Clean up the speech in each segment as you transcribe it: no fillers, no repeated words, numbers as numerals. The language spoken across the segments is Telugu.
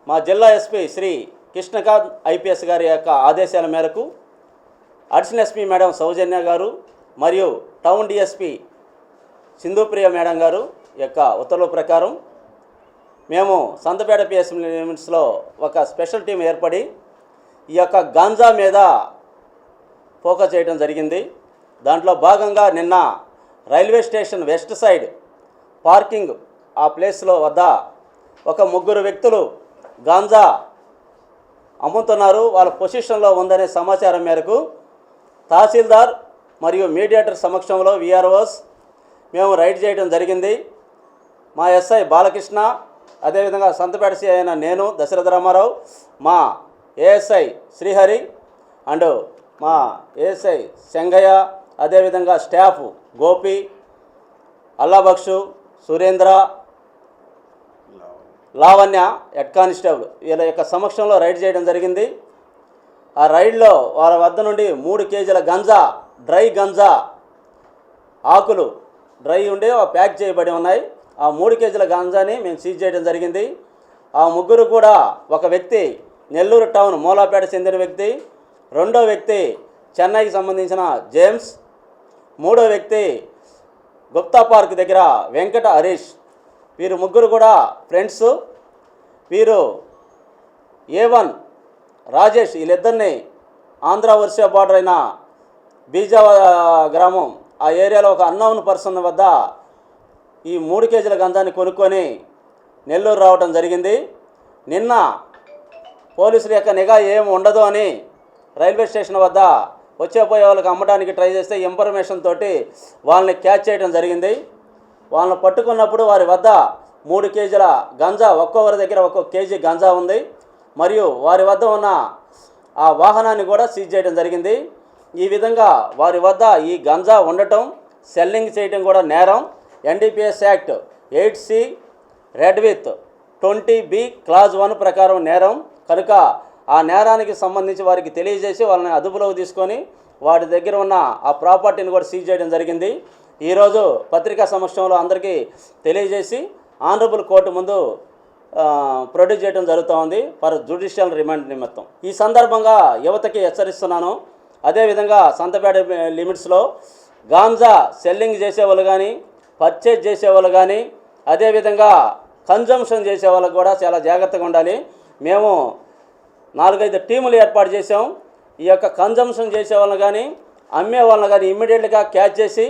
మా జిల్లా ఎస్పీ శ్రీ కృష్ణకాంత్ ఐపీఎస్ గారి యొక్క ఆదేశాల మేరకు అడిషనల్ ఎస్పీ మేడం సౌజన్య గారు మరియు టౌన్ డిఎస్పీ సింధుప్రియ మేడం గారు యొక్క ఉత్తర్వుల ప్రకారం మేము సంతపేట పిఎస్ లిమిట్స్లో ఒక స్పెషల్ టీం ఏర్పడి ఈ యొక్క గాంజా మీద ఫోకస్ చేయడం జరిగింది. దాంట్లో భాగంగా నిన్న railway station west side parking ఆ ప్లేస్లో వద్ద ఒక 3 వ్యక్తులు గాంజా అమ్ముతున్నారు, వాళ్ళ పొజిషన్లో ఉందనే సమాచారం మేరకు తహసీల్దార్ మరియు మీడియేటర్ సమక్షంలో విఆర్ఓస్ మేము రైడ్ చేయడం జరిగింది. మా ఎస్ఐ బాలకృష్ణ, అదేవిధంగా సంతపేట సిఐ అయిన నేను దశరథ రామారావు, మా ఏఎస్ఐ శ్రీహరి అండ్ మా ఏఎస్ఐ శంగయ్య, అదేవిధంగా staff Gopi, Allabakshu, Surendra, Lavanya, head constable వీళ్ళ యొక్క సమక్షంలో రైడ్ చేయడం జరిగింది. ఆ రైడ్లో వాళ్ళ వద్ద నుండి 3 కేజీల గంజా, డ్రై గంజా ఆకులు డ్రై ఉండి ప్యాక్ చేయబడి ఉన్నాయి. ఆ 3 కేజీల గంజాని మేము సీజ్ చేయడం జరిగింది. ఆ 3 కూడా, ఒక వ్యక్తి నెల్లూరు టౌన్ మూలాపేట చెందిన వ్యక్తి, 2వ వ్యక్తి చెన్నైకి సంబంధించిన జేమ్స్, 3వ వ్యక్తి గుప్తా పార్క్ దగ్గర వెంకట హరీష్. వీరు 3 కూడా ఫ్రెండ్స్. వీరు A1 రాజేష్, వీళ్ళిద్దరిని ఆంధ్ర వర్షా బార్డర్ అయిన బీజా గ్రామం ఆ ఏరియాలో ఒక అన్నోన్ పర్సన్ వద్ద ఈ 3 కేజీల గంజాన్ని కొనుక్కొని నెల్లూరు రావడం జరిగింది. నిన్న పోలీసుల యొక్క నిఘా ఏమి ఉండదు అని రైల్వే స్టేషన్ వద్ద వచ్చేపోయే వాళ్ళకి అమ్మడానికి ట్రై చేస్తే ఇన్ఫర్మేషన్ తోటి వాళ్ళని క్యాచ్ చేయడం జరిగింది. వాళ్ళని పట్టుకున్నప్పుడు వారి వద్ద 3 కేజీల గంజా, ఒక్కొక్కరి దగ్గర ఒక్కొక్క కేజీ గంజా ఉంది. మరియు వారి వద్ద ఉన్న ఆ వాహనాన్ని కూడా సీజ్ చేయడం జరిగింది. ఈ విధంగా వారి వద్ద ఈ గంజా ఉండటం, సెల్లింగ్ చేయడం కూడా నేరం. NDPS act 8C red with 20B clause 1 ప్రకారం నేరం కనుక ఆ నేరానికి సంబంధించి వారికి తెలియజేసి వాళ్ళని అదుపులోకి తీసుకొని వారి దగ్గర ఉన్న ఆ ప్రాపర్టీని కూడా సీజ్ చేయడం జరిగింది. ఈరోజు పత్రికా సమక్షంలో అందరికీ తెలియజేసి ఆనరబుల్ కోర్టు ముందు ప్రొడ్యూస్ చేయడం జరుగుతూ ఉంది ఫర్ జ్యుడిషియల్ రిమాండ్ నిమిత్తం. ఈ సందర్భంగా యువతకి హెచ్చరిస్తున్నాను. అదేవిధంగా సంతపేట లిమిట్స్లో గాంజా సెల్లింగ్ చేసేవాళ్ళు కానీ, పర్చేజ్ చేసేవాళ్ళు కానీ, అదేవిధంగా కన్జంప్షన్ చేసే వాళ్ళకు కూడా చాలా జాగ్రత్తగా ఉండాలి. మేము 4-5 టీములు ఏర్పాటు చేసాం. ఈ యొక్క కన్జంప్షన్ చేసే వాళ్ళని కానీ, అమ్మే వాళ్ళని కానీ ఇమ్మీడియట్గా క్యాచ్ చేసి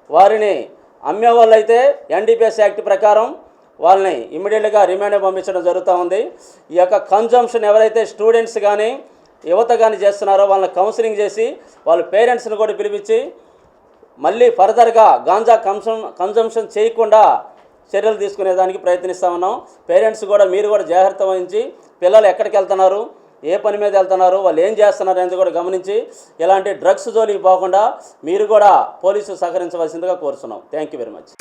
వారిని, అమ్మే వాళ్ళు అయితే NDPS యాక్ట్ ప్రకారం వాళ్ళని ఇమ్మీడియట్గా రిమాండ్ పంపించడం జరుగుతూ ఉంది. ఈ యొక్క కన్జంప్షన్ ఎవరైతే స్టూడెంట్స్ కానీ, యువత కానీ చేస్తున్నారో వాళ్ళని కౌన్సిలింగ్ చేసి వాళ్ళ పేరెంట్స్ని కూడా పిలిపించి మళ్ళీ ఫర్దర్గా గాంజా కన్జంప్షన్ చేయకుండా చర్యలు తీసుకునేదానికి ప్రయత్నిస్తూ ఉన్నాం. పేరెంట్స్ కూడా, మీరు కూడా జాగ్రత్త వహించి పిల్లలు ఎక్కడికి వెళ్తున్నారు, ఏ పని మీద వెళ్తున్నారు, వాళ్ళు ఏం చేస్తున్నారు అనేది కూడా గమనించి ఇలాంటి డ్రగ్స్ జోలికి పోకుండా మీరు కూడా పోలీసులు సహకరించవలసిందిగా కోరుతున్నాం. Thank you very much.